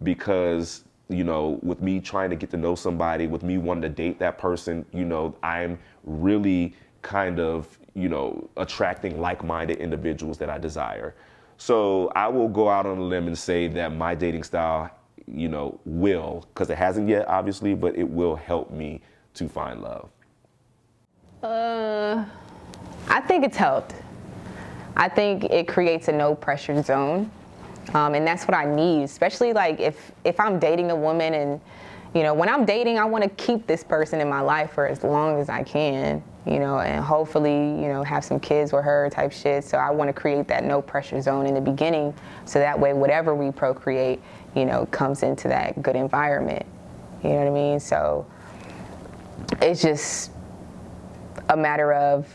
J: because, you know, with me trying to get to know somebody, with me wanting to date that person, you know, I'm really kind of, you know, attracting like-minded individuals that I desire. So I will go out on a limb and say that my dating style, you know, will, because it hasn't yet, obviously, but it will help me to find love.
K: I think it's helped. I think it creates a no pressure zone. And that's what I need, especially like if I'm dating a woman and, you know, when I'm dating, I want to keep this person in my life for as long as I can, you know, and hopefully, you know, have some kids with her type shit. So I want to create that no pressure zone in the beginning. So that way, whatever we procreate, you know, comes into that good environment. You know what I mean? So it's just a matter of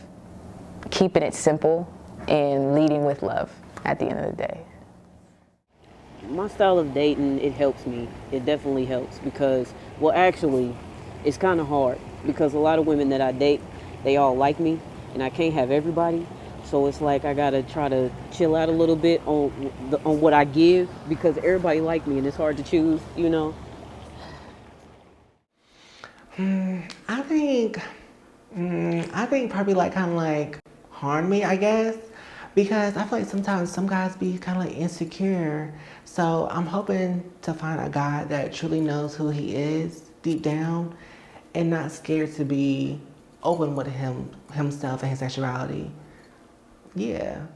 K: keeping it simple and leading with love at the end of the day.
L: My style of dating, it helps me. It definitely helps because, well, actually, it's kind of hard because a lot of women that I date, they all like me, and I can't have everybody. So it's like I gotta try to chill out a little bit on what I give because everybody like me, and it's hard to choose, you know.
M: I think probably like kind of like harm me, I guess, because I feel like sometimes some guys be kind of like insecure. So I'm hoping to find a guy that truly knows who he is deep down and not scared to be open with himself and his sexuality. Yeah.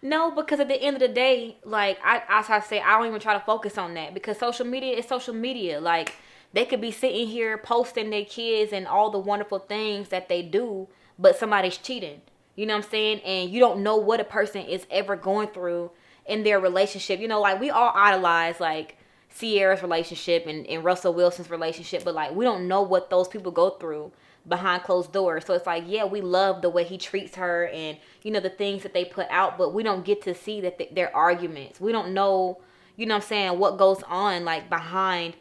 D: No, because at the end of the day, like as I say, I don't even try to focus on that because social media is social media. Like they could be sitting here posting their kids and all the wonderful things that they do, but somebody's cheating. You know what I'm saying? And you don't know what a person is ever going through in their relationship. You know, like, we all idolize, like, Sierra's relationship and Russell Wilson's relationship, but, like, we don't know what those people go through behind closed doors. So it's like, yeah, we love the way he treats her and, you know, the things that they put out, but we don't get to see that their arguments. We don't know, you know what I'm saying, what goes on, like, behind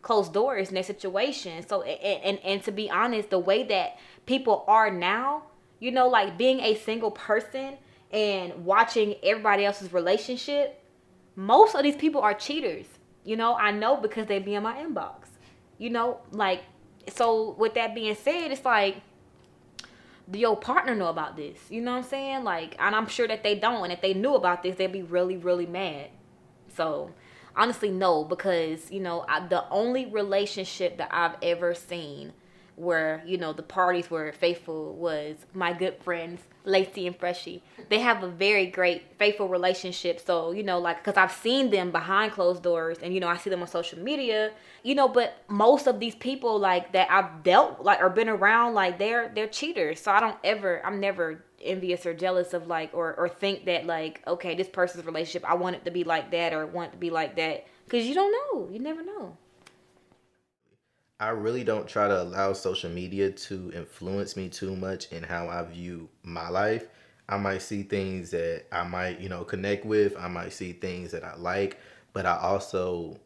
D: closed doors in their situation. So, and to be honest, the way that people are now, you know, like, being a single person and watching everybody else's relationship, most of these people are cheaters. You know, I know because they be in my inbox. You know, like, so with that being said, it's like, do your partner know about this? You know what I'm saying? Like, and I'm sure that they don't. And if they knew about this, they'd be really, really mad. So, honestly, no, because, you know, the only relationship that I've ever seen where, you know, the parties were faithful was my good friends, Lacie and Freshie. They have a very great, faithful relationship. So, you know, like, because I've seen them behind closed doors and, you know, I see them on social media, you know, but most of these people, like, that I've dealt, like, or been around, like, they're cheaters. So I'm never envious or jealous of, like, or think that, like, okay, this person's relationship, I want it to be like that or want it to be like that. Because you don't know. You never know.
A: I really don't try to allow social media to influence me too much in how I view my life. I might see things that I might, you know, connect with. I might see things that I like, but I also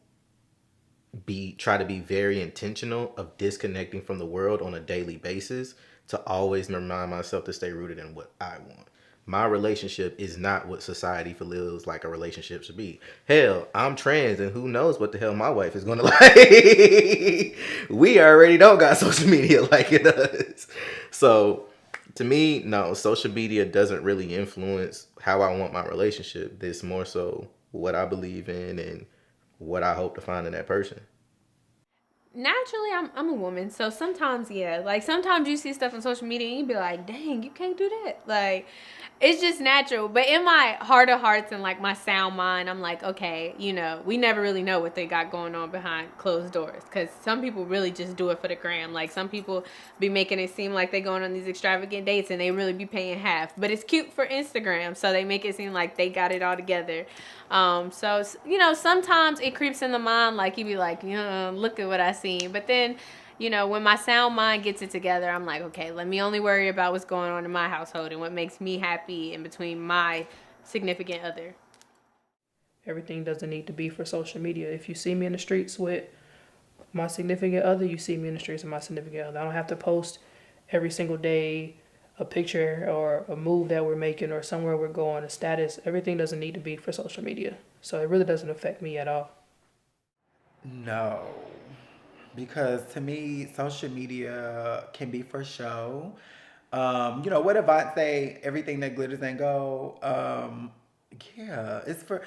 A: try to be very intentional of disconnecting from the world on a daily basis to always remind myself to stay rooted in what I want. My relationship is not what society feels like a relationship should be. Hell, I'm trans and who knows what the hell my wife is gonna like. We already don't got social media like it does. So to me, no, social media doesn't really influence how I want my relationship. It's more so what I believe in and what I hope to find in that person.
C: Naturally, I'm a woman, so sometimes, yeah, like, sometimes you see stuff on social media and you be like, dang, you can't do that. Like, it's just natural. But in my heart of hearts and, like, my sound mind, I'm like, okay, you know, we never really know what they got going on behind closed doors, because some people really just do it for the gram. Like, some people be making it seem like they going on these extravagant dates and they really be paying half, but it's cute for Instagram, so they make it seem like they got it all together. So, you know, sometimes it creeps in the mind, like, you be like, you know, look at what I seen. But then, you know, when my sound mind gets it together, I'm like, okay, let me only worry about what's going on in my household and what makes me happy in between my significant other.
E: Everything doesn't need to be for social media. If you see me in the streets with my significant other, you see me in the streets with my significant other. I don't have to post every single day a picture or a move that we're making or somewhere we're going, a status. Everything doesn't need to be for social media. So it really doesn't affect me at all.
F: No, because to me, social media can be for show. You know, what if I say everything that glitters ain't gold? Yeah, it's for,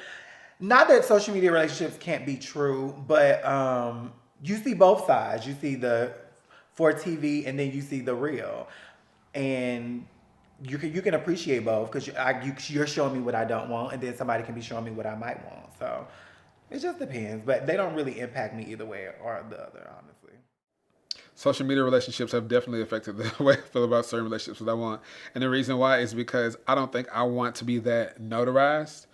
F: not that social media relationships can't be true, but you see both sides. You see the for TV and then you see the real. And you can appreciate both because you're showing me what I don't want, and then somebody can be showing me what I might want. So it just depends, but they don't really impact me either way or the other, honestly.
G: Social media relationships have definitely affected the way I feel about certain relationships that I want, and the reason why is because I don't think I want to be that notarized.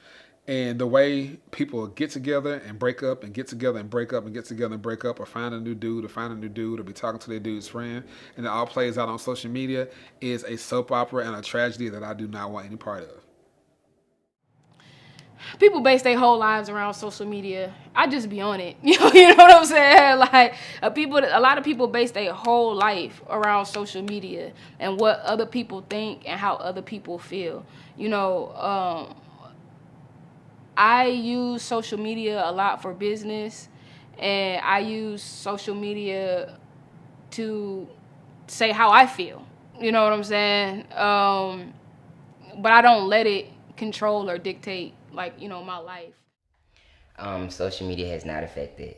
G: And the way people get together and break up and get together and break up and get together and break up, or find a new dude or be talking to their dude's friend, and it all plays out on social media, is a soap opera and a tragedy that I do not want any part of.
H: People base their whole lives around social media. I just be on it. You know what I'm saying? Like, a lot of people base their whole life around social media and what other people think and how other people feel. You know, I use social media a lot for business, and I use social media to say how I feel. You know what I'm saying? But I don't let it control or dictate, like, you know, my life.
I: Social media has not affected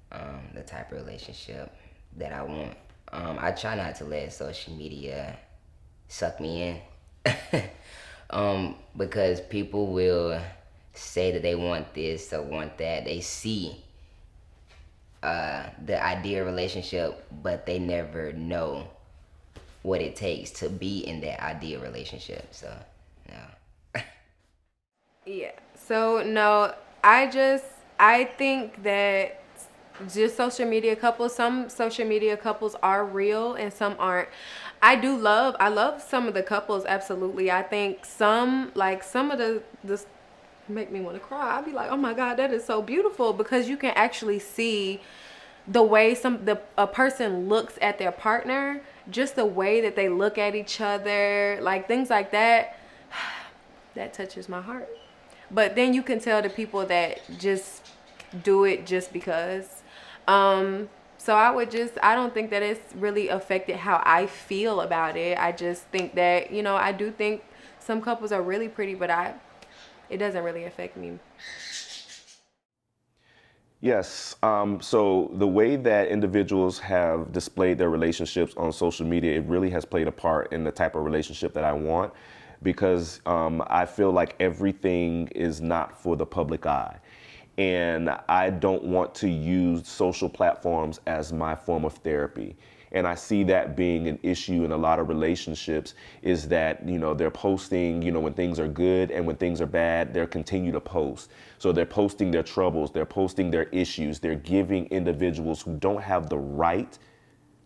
I: the type of relationship that I want. I try not to let social media suck me in because people will say that they want this or want that. They see the ideal relationship, but they never know what it takes to be in that ideal relationship. So, no.
N: Yeah. So no, I think that just social media couples, some social media couples are real and some aren't. I love some of the couples, absolutely. I think some of the make me want to cry. I'd be like, oh my God, that is so beautiful, because you can actually see the way a person looks at their partner, just the way that they look at each other, like things like that. That touches my heart. But then you can tell the people that just do it just because. So I don't think that it's really affected how I feel about it. I just think that, I do think some couples are really pretty, but it doesn't really affect me.
J: Yes. So the way that individuals have displayed their relationships on social media, it really has played a part in the type of relationship that I want, because I feel like everything is not for the public eye. And I don't want to use social platforms as my form of therapy. And I see that being an issue in a lot of relationships, is that, they're posting, when things are good, and when things are bad, they'll continue to post. So they're posting their troubles, they're posting their issues, they're giving individuals who don't have the right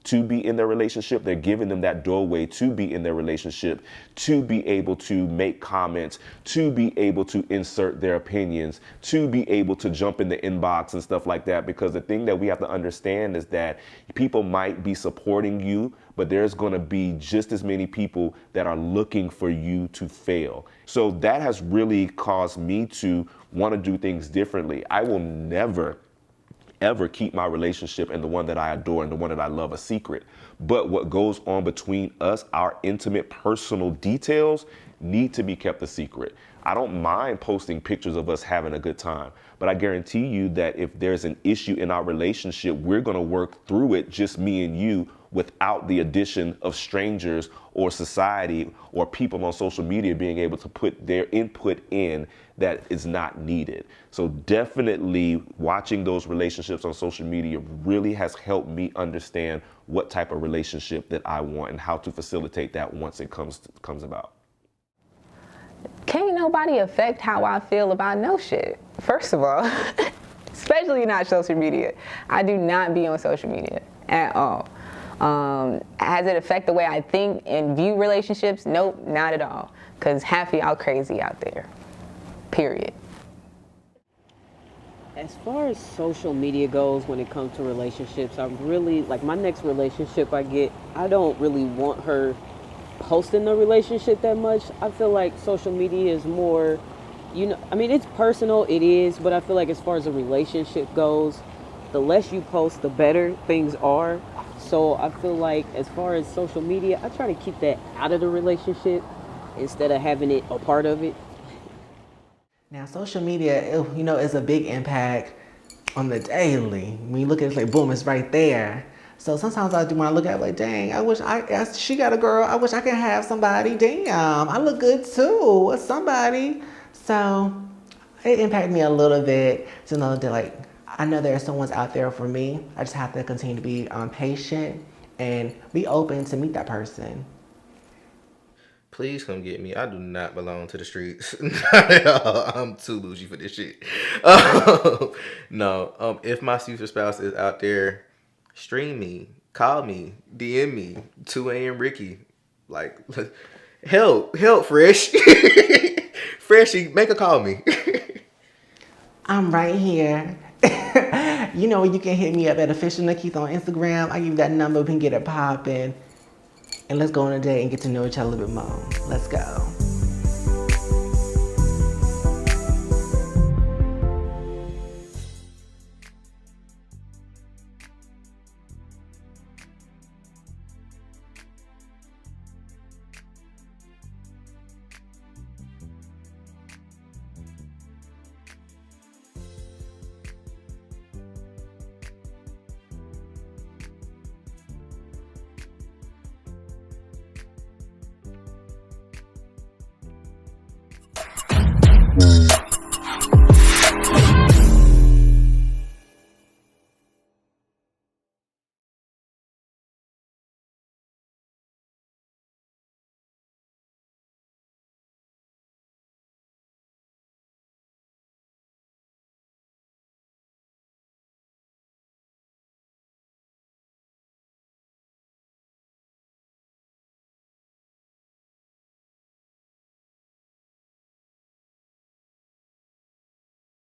J: to be in their relationship, they're giving them that doorway to be in their relationship, to be able to make comments, to be able to insert their opinions, to be able to jump in the inbox and stuff like that. Because the thing that we have to understand is that people might be supporting you, but there's going to be just as many people that are looking for you to fail. So that has really caused me to want to do things differently. I will never ever keep my relationship and the one that I adore and the one that I love a secret. But what goes on between us, our intimate personal details, need to be kept a secret. I don't mind posting pictures of us having a good time, but I guarantee you that if there's an issue in our relationship, we're gonna work through it, just me and you, without the addition of strangers or society or people on social media being able to put their input in that is not needed. So definitely watching those relationships on social media really has helped me understand what type of relationship that I want and how to facilitate that once it comes about.
K: Can't nobody affect how I feel about no shit, first of all. Especially not social media. I do not be on social media at all. Has it affect the way I think and view relationships? Nope, not at all. Because half of y'all crazy out there. Period.
L: As far as social media goes when it comes to relationships, I'm really, like, my next relationship I get, I don't really want her posting the relationship that much. I feel like social media is more, it's personal, it is, but I feel like as far as a relationship goes, the less you post, the better things are. So I feel like as far as social media, I try to keep that out of the relationship instead of having it a part of it.
M: Now, social media, is a big impact on the daily. When you look at it, it's like, boom, it's right there. So sometimes I do want to look at it like, dang, I wish she got a girl. I wish I could have somebody. Damn, I look good too with somebody. So it impacted me a little bit to know that, like, I know there's someone's out there for me. I just have to continue to be patient and be open to meet that person.
A: Please come get me. I do not belong to the streets. Not at all. I'm too bougie for this shit. No. If my future spouse is out there, stream me, call me, DM me, 2 a.m. Ricky. Like, help, Fresh. Freshie, make a call me.
M: I'm right here. You can hit me up at official Nekeith on Instagram. I give you that number, we can get it popping. And let's go on a date and get to know each other a little bit more. Let's go.